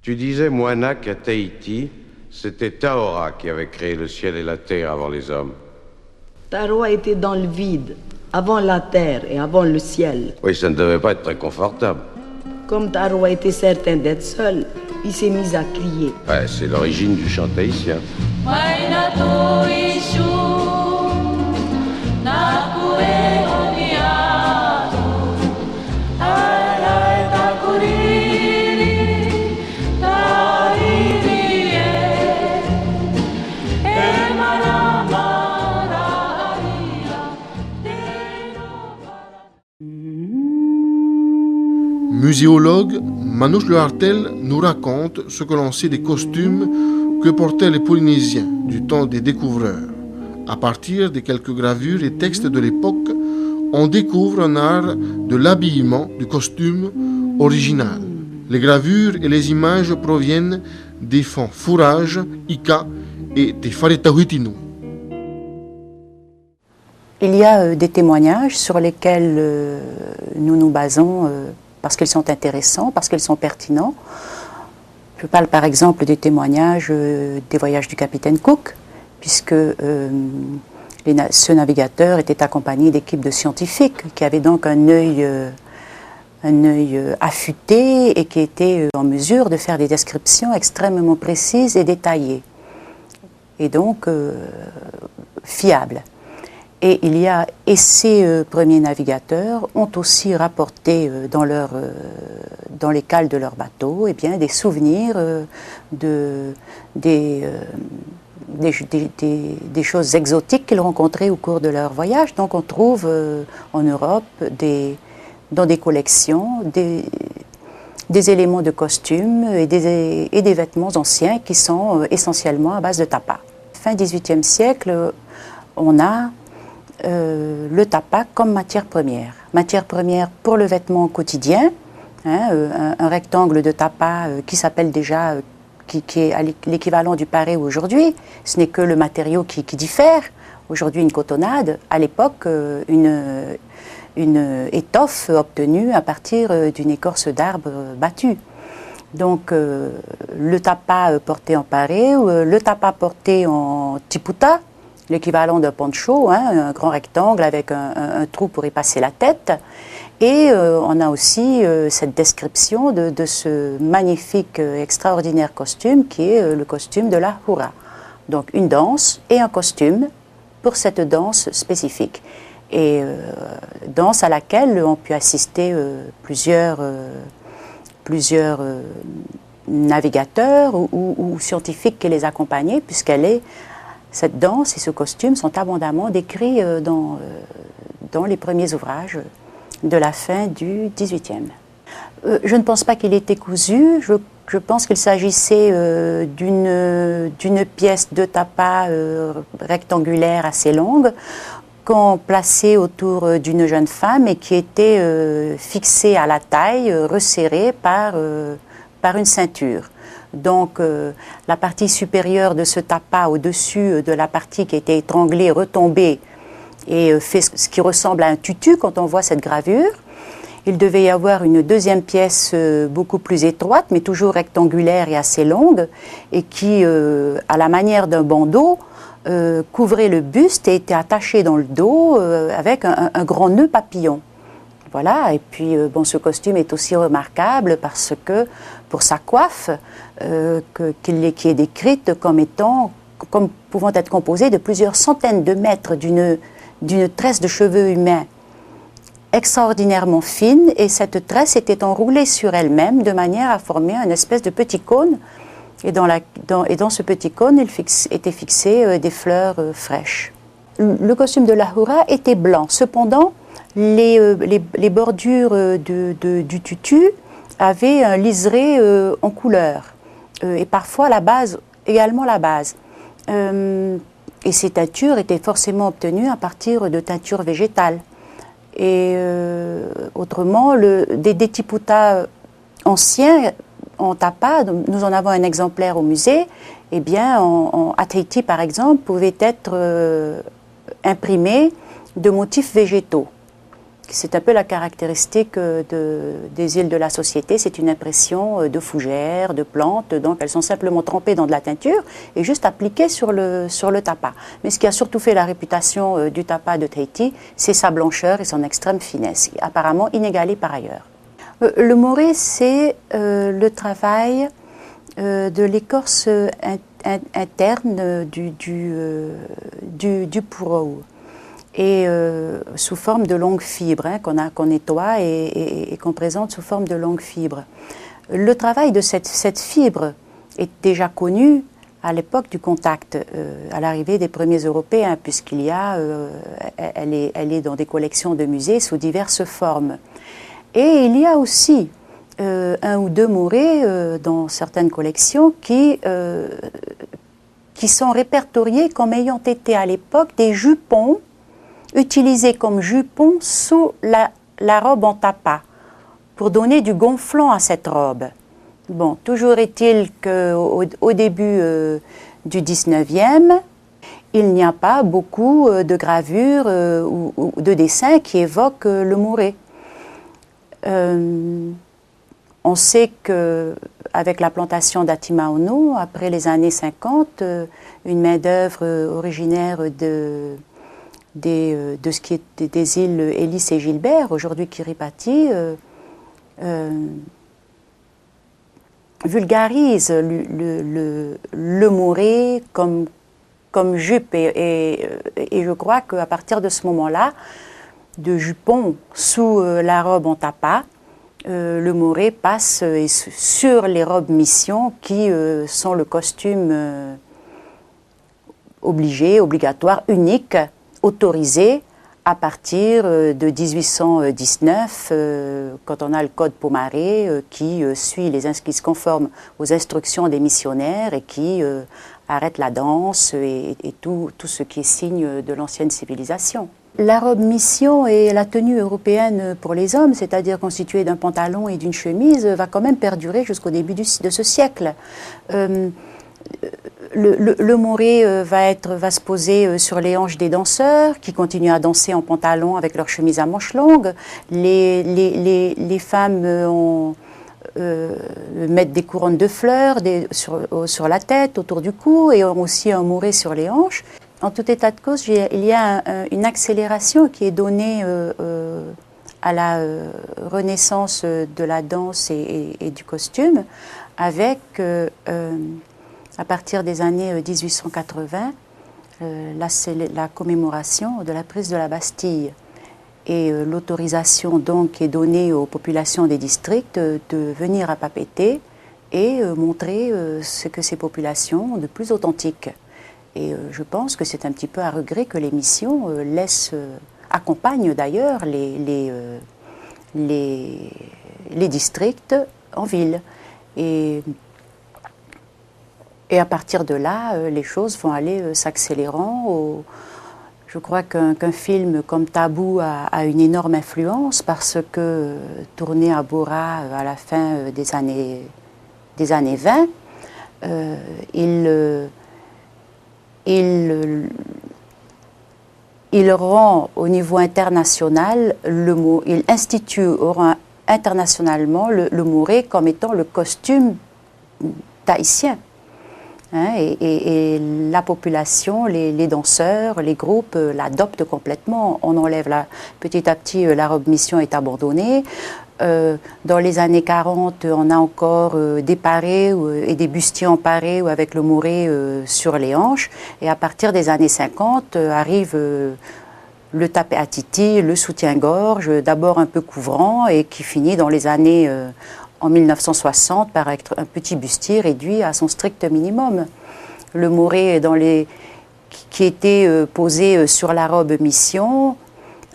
Tu disais, Moana, qu'à Tahiti, c'était Taora qui avait créé le ciel et la terre avant les hommes. Taora était dans le vide, avant la terre et avant le ciel. Oui, ça ne devait pas être très confortable. Comme Taroa était certain d'être seul, il s'est mis à crier. Ouais, c'est l'origine du chant tahitien. Muséologue, Manouche Le Hartel nous raconte ce que l'on sait des costumes que portaient les Polynésiens du temps des découvreurs. À partir de quelques gravures et textes de l'époque, on découvre un art de l'habillement du costume original. Les gravures et les images proviennent des fonds Fourage, Ika et des Wharetauhitinu. Il y a des témoignages sur lesquels nous nous basons parce qu'ils sont intéressants, parce qu'ils sont pertinents. Je parle par exemple des témoignages des voyages du capitaine Cook, puisque ce navigateur était accompagné d'équipes de scientifiques qui avaient donc un œil affûté et qui étaient en mesure de faire des descriptions extrêmement précises et détaillées, et donc fiables. Et ces premiers navigateurs ont aussi rapporté dans les cales de leurs bateaux des souvenirs des choses exotiques qu'ils rencontraient au cours de leur voyage. Donc on trouve en Europe dans des collections des éléments de costumes et des vêtements anciens qui sont essentiellement à base de tapa. Fin XVIIIe siècle, on a le tapa comme matière première. Matière première pour le vêtement quotidien, un rectangle de tapa qui s'appelle déjà, qui est l'équivalent du paré aujourd'hui. Ce n'est que le matériau qui diffère. Aujourd'hui une cotonnade, à l'époque une étoffe obtenue à partir d'une écorce d'arbre battue. Donc le tapa porté en paré, le tapa porté en tiputa, l'équivalent d'un poncho, un grand rectangle avec un trou pour y passer la tête. Et on a aussi cette description de ce magnifique, extraordinaire costume qui est le costume de la hura. Donc une danse et un costume pour cette danse spécifique. Et danse à laquelle ont pu assister plusieurs navigateurs ou scientifiques qui les accompagnaient, cette danse et ce costume sont abondamment décrits dans les premiers ouvrages de la fin du XVIIIe. Je ne pense pas qu'il était cousu, je pense qu'il s'agissait d'une pièce de tapa rectangulaire assez longue qu'on plaçait autour d'une jeune femme et qui était fixée à la taille, resserrée par une ceinture. Donc la partie supérieure de ce tapa au-dessus de la partie qui était étranglée, retombée et fait ce qui ressemble à un tutu quand on voit cette gravure. Il devait y avoir une deuxième pièce beaucoup plus étroite, mais toujours rectangulaire et assez longue, et qui, à la manière d'un bandeau, couvrait le buste et était attachée dans le dos avec un grand nœud papillon. Voilà, et puis ce costume est aussi remarquable parce que, pour sa coiffe, qui est décrite comme pouvant être composée de plusieurs centaines de mètres d'une tresse de cheveux humains extraordinairement fine, et cette tresse était enroulée sur elle-même de manière à former une espèce de petit cône, et dans ce petit cône, étaient fixées des fleurs fraîches. Le costume de la hura était blanc, cependant, les bordures du tutu avaient un liseré en couleur, et parfois également la base. Et ces teintures étaient forcément obtenues à partir de teintures végétales. Et autrement, des tiputas anciens en tapa, nous en avons un exemplaire au musée, à Tahiti par exemple, pouvaient être imprimés de motifs végétaux, c'est un peu la caractéristique des îles de la Société, c'est une impression de fougères, de plantes, donc elles sont simplement trempées dans de la teinture et juste appliquées sur le tapa. Mais ce qui a surtout fait la réputation du tapa de Tahiti, c'est sa blancheur et son extrême finesse, apparemment inégalée par ailleurs. Le moré, c'est le travail de l'écorce interne du pourau, et sous forme de longues fibres, hein, qu'on nettoie et qu'on présente sous forme de longues fibres. Le travail de cette fibre est déjà connu à l'époque du contact, à l'arrivée des premiers Européens, puisqu'il y a, elle est dans des collections de musées sous diverses formes. Et il y a aussi un ou deux morés dans certaines collections qui sont répertoriés comme ayant été à l'époque des jupons utilisés comme jupons sous la robe en tapa pour donner du gonflant à cette robe. Bon, toujours est-il qu'au début du 19e, il n'y a pas beaucoup de gravures ou de dessins qui évoquent le moré. On sait qu'avec la plantation d'Atimaono, après les années 50, une main-d'œuvre originaire de ce qui est des îles Ellis et Gilbert, aujourd'hui Kiribati, vulgarise le moré comme jupe. Et je crois qu'à partir de ce moment-là, de jupon sous la robe en tapa, le moré passe sur les robes mission qui sont le costume obligatoire, unique, autorisé à partir de 1819, quand on a le code Pomaré qui se conforme aux instructions des missionnaires et qui arrête la danse et tout ce qui est signe de l'ancienne civilisation. La robe mission et la tenue européenne pour les hommes, c'est-à-dire constituée d'un pantalon et d'une chemise, va quand même perdurer jusqu'au début de ce siècle. Le moré va se poser sur les hanches des danseurs qui continuent à danser en pantalon avec leur chemise à manches longues. Les femmes mettent des couronnes de fleurs sur la tête, autour du cou, et ont aussi un moré sur les hanches. En tout état de cause, il y a une accélération qui est donnée à la renaissance de la danse et du costume, avec, à partir des années 1880, la commémoration de la prise de la Bastille et l'autorisation donc est donnée aux populations des districts de venir à Papeete et montrer ce que ces populations ont de plus authentique. Et je pense que c'est un petit peu à regret que les missions accompagnent d'ailleurs les districts en ville. Et à partir de là, les choses vont aller s'accélérant. Je crois qu'un film comme Tabou a une énorme influence parce que tourné à Bora à la fin des années 20, il rend au niveau international il institue internationalement le moré comme étant le costume tahitien. Hein, et la population, les danseurs, les groupes l'adoptent complètement. On enlève petit à petit, la robe mission est abandonnée. Dans les années 40, on a encore des parés et des bustiers en paré avec le moré sur les hanches. Et à partir des années 50, arrive le tapé à titi, le soutien-gorge, d'abord un peu couvrant et qui finit dans les années, en 1960, par être un petit bustier réduit à son strict minimum. Le moré qui était posé sur la robe mission,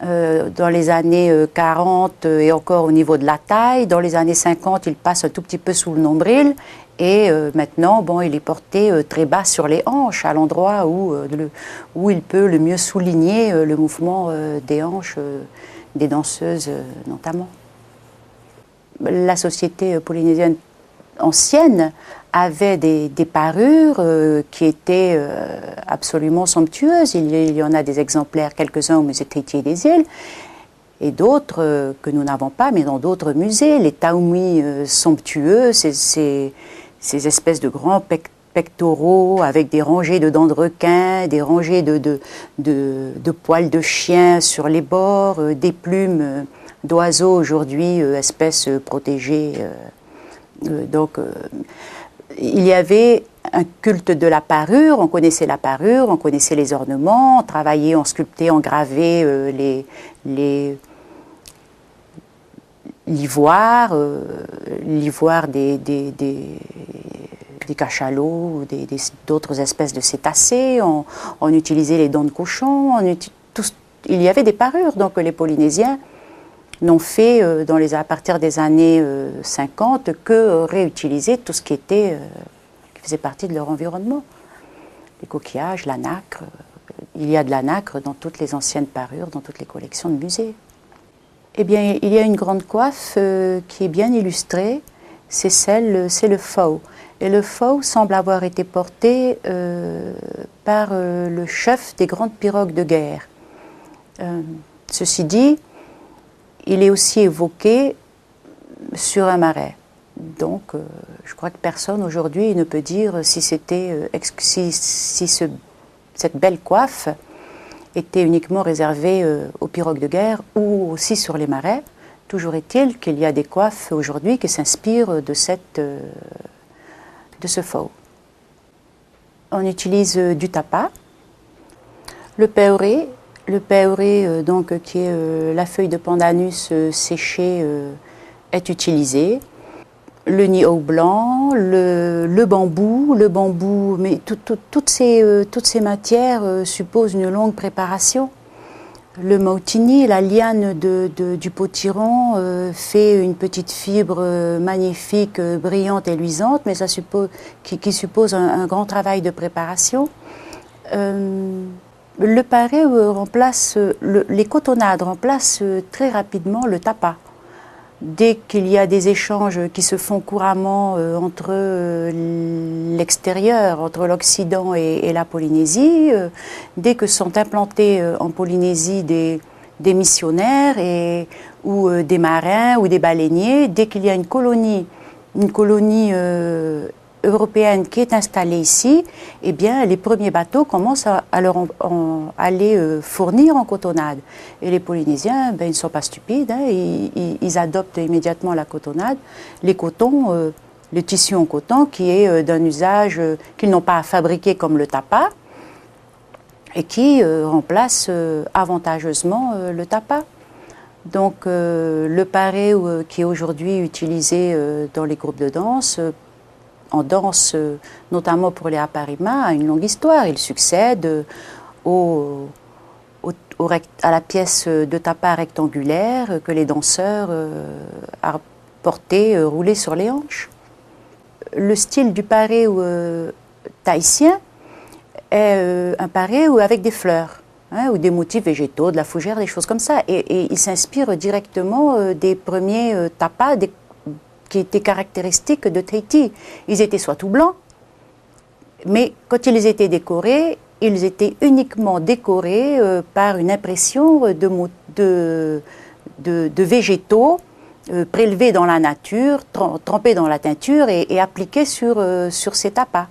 dans les années 40 et encore au niveau de la taille. Dans les années 50, il passe un tout petit peu sous le nombril. Et maintenant, il est porté très bas sur les hanches, à l'endroit où il peut le mieux souligner le mouvement des hanches des danseuses notamment. La société polynésienne ancienne avait des parures qui étaient absolument somptueuses. Il y en a des exemplaires, quelques-uns au musée Tahiti des îles. et d'autres que nous n'avons pas, mais dans d'autres musées. Les taoumi somptueux, ces espèces de grands pectoraux avec des rangées de dents de requin, des rangées de poils de chien sur les bords, des plumes d'oiseaux aujourd'hui, espèces protégées. Donc, il y avait un culte de la parure, on connaissait la parure, on connaissait les ornements, on travaillait, on sculptait, on gravait l'ivoire des cachalots, d'autres espèces de cétacés, on utilisait les dents de cochon, il y avait des parures, donc les Polynésiens n'ont fait à partir des années 50 que réutiliser tout ce qui faisait partie de leur environnement. Les coquillages, la nacre, il y a de la nacre dans toutes les anciennes parures, dans toutes les collections de musées. Eh bien, il y a une grande coiffe qui est bien illustrée, c'est le faux. Et le faux semble avoir été porté par le chef des grandes pirogues de guerre. Ceci dit, il est aussi évoqué sur un marais. Donc, je crois que personne aujourd'hui ne peut dire si cette belle coiffe était uniquement réservée aux pirogues de guerre ou aussi sur les marais. Toujours est-il qu'il y a des coiffes aujourd'hui qui s'inspirent de ce faux. On utilise du tapa, le peuré, donc qui est la feuille de pandanus séchée est utilisée. Le niau blanc, le bambou, mais toutes ces matières supposent une longue préparation. Le mautini, la liane du potiron, fait une petite fibre magnifique, brillante et luisante, mais qui suppose un grand travail de préparation. Le paré les cotonnades remplacent très rapidement le tapa. Dès qu'il y a des échanges qui se font couramment entre l'extérieur, entre l'Occident et la Polynésie, dès que sont implantés en Polynésie des missionnaires ou des marins ou des baleiniers, dès qu'il y a une colonie européenne qui est installée ici, eh bien, les premiers bateaux commencent à les fournir en cotonnade. Et les Polynésiens, ils ne sont pas stupides, hein, ils adoptent immédiatement la cotonnade. Les cotons, le tissu en coton qui est d'un usage qu'ils n'ont pas à fabriquer comme le tapa et qui remplace avantageusement le tapa. Donc, le paré qui est aujourd'hui utilisé dans les groupes de danse, en danse, notamment pour les aparima, a une longue histoire. Il succède à la pièce de tapa rectangulaire que les danseurs portaient roulés sur les hanches. Le style du paré tahitien est un paré avec des fleurs, hein, ou des motifs végétaux, de la fougère, des choses comme ça. Et il s'inspire directement des premiers tapas qui étaient caractéristiques de Tahiti. Ils étaient soit tout blancs, mais quand ils étaient décorés, ils étaient uniquement décorés par une impression de végétaux prélevés dans la nature, trempés dans la teinture et appliqués sur ces tapas.